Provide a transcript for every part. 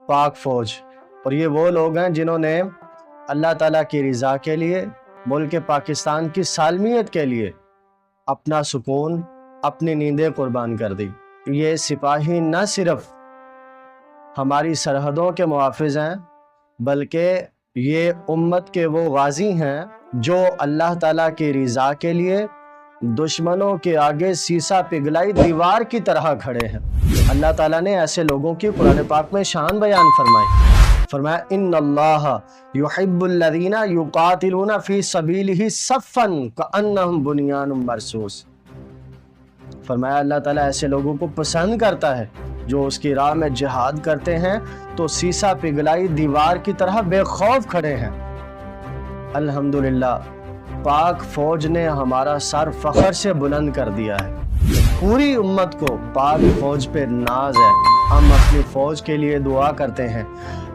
पाक फौज। और ये वो लोग हैं जिन्होंने अल्लाह ताला की रज़ा के लिए, मुल्क पाकिस्तान की सालमियत के लिए अपना सुकून, अपनी नींदें कुर्बान कर दी। ये सिपाही न सिर्फ हमारी सरहदों के मुहाफ़िज़ हैं, बल्कि ये उम्मत के वो गाज़ी हैं जो अल्लाह ताला की रज़ा के लिए दुश्मनों के आगे सीसा पिघलाई दीवार की तरह खड़े हैं। अल्लाह ताला ने ऐसे लोगों की कुरान पाक में शान बयान फरमाया इन्नल्लाह युहिब्बुल्लज़ीना युक़ातिलूना फ़ी सबीलिही सफ़्फ़न कअन्नहुम बुनियानुम मरसूस। फरमाया अल्लाह ताला ऐसे लोगों को पसंद करता है जो उसकी राह में जिहाद करते हैं तो सीसा पिघलाई दीवार की तरह बेखौफ खड़े हैं। अल्हम्दुलिल्लाह, पाक फौज ने हमारा सर फख्र से बुलंद कर दिया है। पूरी उम्मत को पाक फौज पे नाज है। हम अपनी फौज के लिए दुआ करते हैं,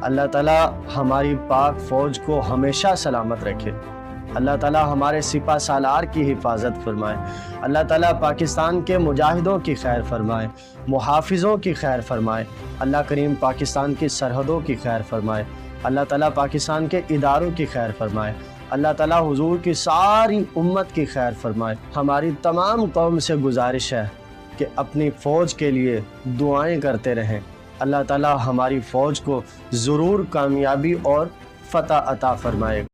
अल्लाह ताला हमारी पाक फौज को हमेशा सलामत रखे। अल्लाह ताला हमारे सिपा सालार की हिफाजत फरमाए। अल्लाह ताला पाकिस्तान के मुजाहिदों की खैर फरमाए, मुहाफिज़ों की खैर फरमाए। अल्लाह करीम पाकिस्तान की सरहदों की खैर फरमाए। अल्लाह ताला पाकिस्तान के इदारों की खैर फरमाए। अल्लाह ताला हुजूर की सारी उम्मत की खैर फरमाए। हमारी तमाम कौम से गुजारिश है कि अपनी फ़ौज के लिए दुआएं करते रहें। अल्लाह ताला हमारी फ़ौज को ज़रूर कामयाबी और फ़तह अता फरमाएगा।